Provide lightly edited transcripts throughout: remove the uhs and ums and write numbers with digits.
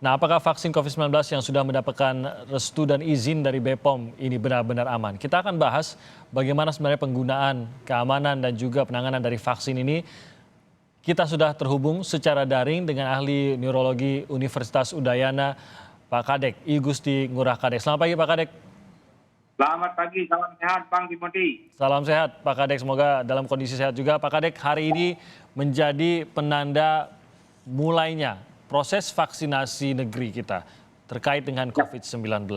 Nah, apakah vaksin COVID-19 yang sudah mendapatkan restu dan izin dari BPOM ini benar-benar aman? Kita akan bahas bagaimana sebenarnya penggunaan, keamanan, dan juga penanganan dari vaksin ini. Kita sudah terhubung secara daring dengan ahli neurologi Universitas Udayana, Pak Kadek, I Gusti Ngurah Kadek. Selamat pagi, Pak Kadek. Selamat pagi, salam sehat Bang Timothy. Salam sehat, Pak Kadek. Semoga dalam kondisi sehat juga. Pak Kadek, hari ini menjadi penanda mulainya proses vaksinasi negeri kita terkait dengan COVID-19.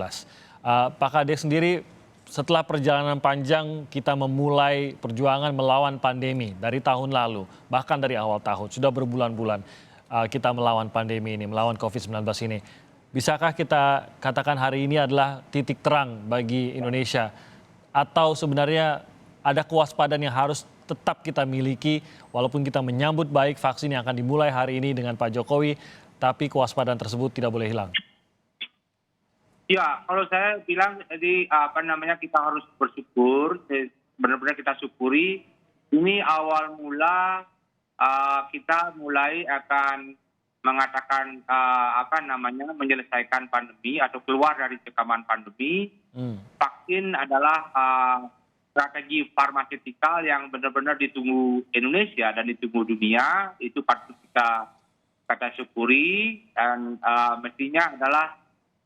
Pak Kadek sendiri, setelah perjalanan panjang kita memulai perjuangan melawan pandemi dari tahun lalu, bahkan dari awal tahun, sudah berbulan-bulan kita melawan pandemi ini, melawan COVID-19 ini. Bisakah kita katakan hari ini adalah titik terang bagi Indonesia? Atau sebenarnya ada kewaspadaan yang harus tetap kita miliki walaupun kita menyambut baik vaksin yang akan dimulai hari ini dengan Pak Jokowi, tapi kewaspadaan tersebut tidak boleh hilang? Ya, kalau saya bilang jadi kita harus bersyukur, benar-benar kita syukuri. Ini awal mula kita mulai akan mengatakan menyelesaikan pandemi atau keluar dari cekaman pandemi. Vaksin adalah strategi farmaseutikal yang benar-benar ditunggu Indonesia dan ditunggu dunia. Itu patut kita syukuri, dan mestinya adalah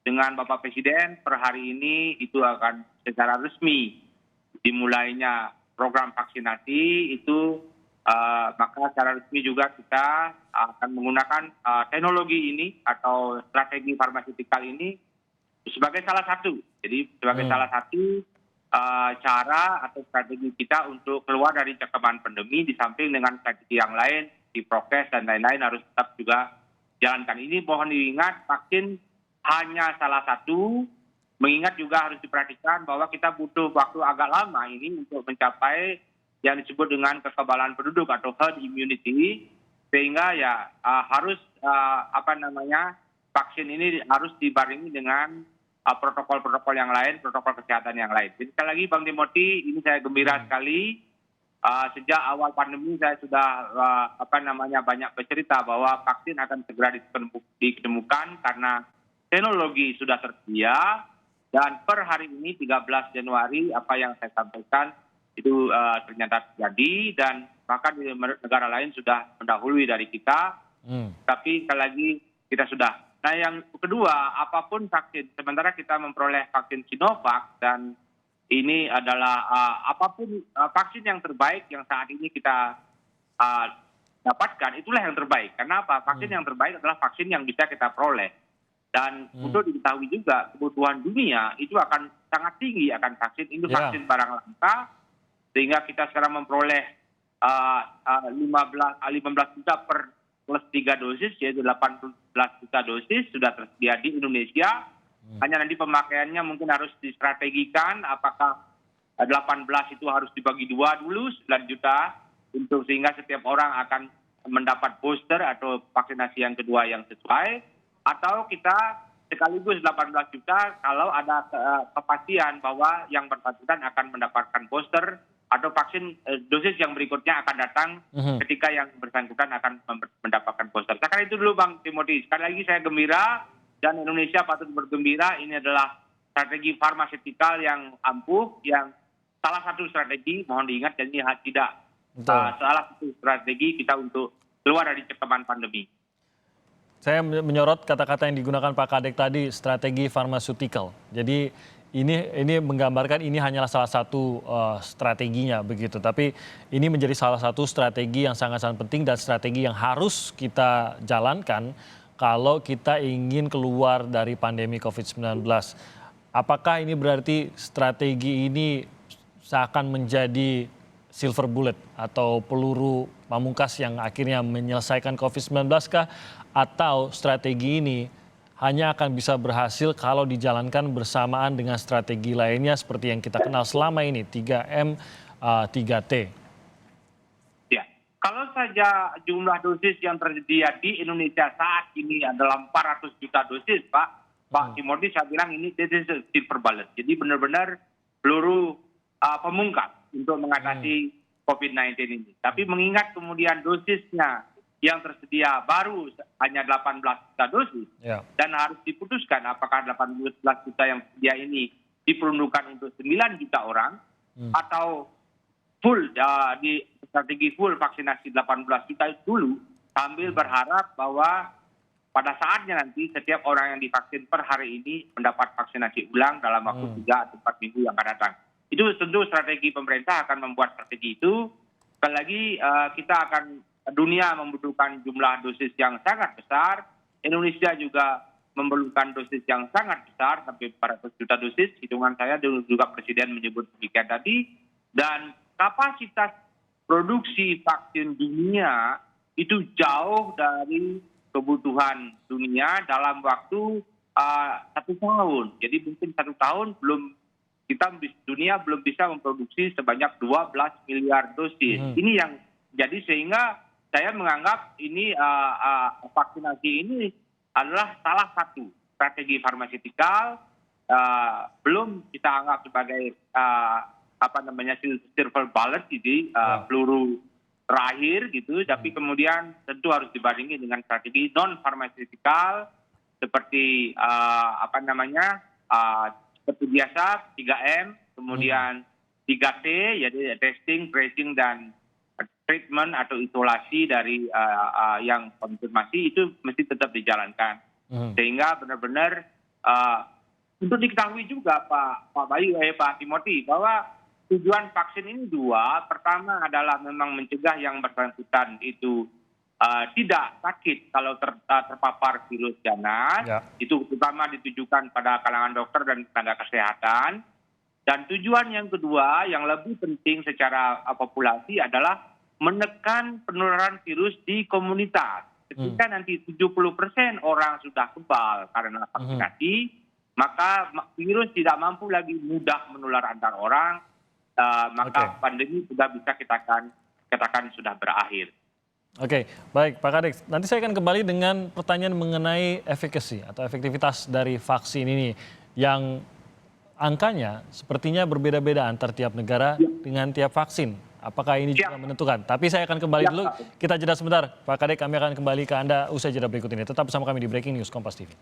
dengan Bapak Presiden per hari ini itu akan secara resmi dimulainya program vaksinasi itu. Maka secara resmi juga kita akan menggunakan teknologi ini atau strategi farmaseutikal ini sebagai salah satu. Jadi sebagai salah satu cara atau strategi kita untuk keluar dari cekaman pandemi, di samping dengan strategi yang lain, di prokes dan lain-lain harus tetap juga jalankan. Ini mohon diingat, vaksin hanya salah satu, mengingat juga harus diperhatikan bahwa kita butuh waktu agak lama ini untuk mencapai yang disebut dengan kekebalan penduduk atau herd immunity, sehingga ya harus vaksin ini harus dibarengi dengan protokol-protokol yang lain, protokol kesehatan yang lain. Jadi sekali lagi Bang Timothy, ini saya gembira sekali. Sejak awal pandemi saya sudah banyak bercerita bahwa vaksin akan segera ditemukan karena teknologi sudah tersedia, dan per hari ini 13 Januari apa yang saya sampaikan itu ternyata terjadi, dan bahkan di negara lain sudah mendahului dari kita. Tapi sekali lagi kita sudah. Nah, yang kedua, apapun vaksin, sementara kita memperoleh vaksin Sinovac, dan ini adalah apapun vaksin yang terbaik yang saat ini kita dapatkan, itulah yang terbaik. Karena apa? Vaksin yang terbaik adalah vaksin yang bisa kita peroleh. Dan untuk diketahui juga, kebutuhan dunia itu akan sangat tinggi akan vaksin. Ini vaksin barang langka, sehingga kita sekarang memperoleh 15 juta per plus 3 dosis, yaitu 18 juta dosis sudah tersedia di Indonesia. Hanya nanti pemakaiannya mungkin harus distrategikan, apakah 18 itu harus dibagi dua dulu, 9 juta, untuk sehingga setiap orang akan mendapat booster atau vaksinasi yang kedua yang sesuai, atau kita sekaligus 18 juta kalau ada kepastian bahwa yang bersangkutan akan mendapatkan booster atau vaksin dosis yang berikutnya akan datang ketika yang bersangkutan akan mendapatkan booster. Sekarang itu dulu Bang Timothy. Sekali lagi saya gembira, dan Indonesia patut bergembira. Ini adalah strategi farmaseutikal yang ampuh, yang salah satu strategi, mohon diingat, dan ini tidak salah satu strategi kita untuk keluar dari cekaman pandemi. Saya menyorot kata-kata yang digunakan Pak Kadek tadi, strategi farmaseutikal. Jadi ini menggambarkan ini hanyalah salah satu strateginya begitu. Tapi ini menjadi salah satu strategi yang sangat-sangat penting dan strategi yang harus kita jalankan kalau kita ingin keluar dari pandemi COVID-19. Apakah ini berarti strategi ini seakan menjadi silver bullet atau peluru pamungkas yang akhirnya menyelesaikan COVID-19 kah? Atau strategi ini hanya akan bisa berhasil kalau dijalankan bersamaan dengan strategi lainnya seperti yang kita kenal selama ini, 3M, 3T? Ya, kalau saja jumlah dosis yang tersedia di Indonesia saat ini adalah 400 juta dosis, Pak Timothy, saya bilang ini silver bullet. Jadi benar-benar peluru pemungkas untuk mengatasi COVID-19 ini. Tapi mengingat kemudian dosisnya yang tersedia baru hanya 18 juta dosis. Ya. Dan harus diputuskan apakah 18 juta yang tersedia ini diperuntukkan untuk 9 juta orang atau full di strategi full vaksinasi 18 juta itu dulu, sambil berharap bahwa pada saatnya nanti setiap orang yang divaksin per hari ini mendapat vaksinasi ulang dalam waktu 3 atau 4 minggu yang akan datang. Itu tentu strategi pemerintah akan membuat strategi itu. Sekali lagi dunia membutuhkan jumlah dosis yang sangat besar. Indonesia juga memerlukan dosis yang sangat besar, sampai 400 juta dosis. Hitungan saya juga Presiden menyebut demikian tadi. Dan kapasitas produksi vaksin dunia itu jauh dari kebutuhan dunia dalam waktu 1 tahun. Jadi mungkin 1 tahun dunia belum bisa memproduksi sebanyak 12 miliar dosis. Ini yang jadi sehingga saya menganggap ini vaksinasi ini adalah salah satu strategi farmaseutikal, belum kita anggap sebagai silver bullet, jadi peluru terakhir gitu, tapi kemudian tentu harus dibandingin dengan strategi non farmaseutikal seperti seperti biasa 3M, kemudian 3T, yaitu testing, tracing, dan treatment atau isolasi dari yang konfirmasi itu mesti tetap dijalankan. Sehingga benar-benar untuk diketahui juga Pak Bayu, Pak Timothy, bahwa tujuan vaksin ini 2. Pertama adalah memang mencegah yang bersangkutan itu tidak sakit kalau terpapar virus ganas. Ya. Itu terutama ditujukan pada kalangan dokter dan tenaga kesehatan. Dan tujuan yang kedua yang lebih penting secara populasi adalah menekan penularan virus di komunitas. Ketika nanti 70% orang sudah kebal karena vaksinasi, maka virus tidak mampu lagi mudah menular antar orang, maka pandemi sudah bisa kita katakan sudah berakhir. Oke, baik Pak Kadek. Nanti saya akan kembali dengan pertanyaan mengenai efekasi atau efektivitas dari vaksin ini yang angkanya sepertinya berbeda-beda antar tiap negara dengan tiap vaksin. Apakah ini juga menentukan? Tapi saya akan kembali dulu. Kita jeda sebentar. Pak Kadek, kami akan kembali ke Anda usai jeda berikut ini. Tetap bersama kami di Breaking News Kompas TV.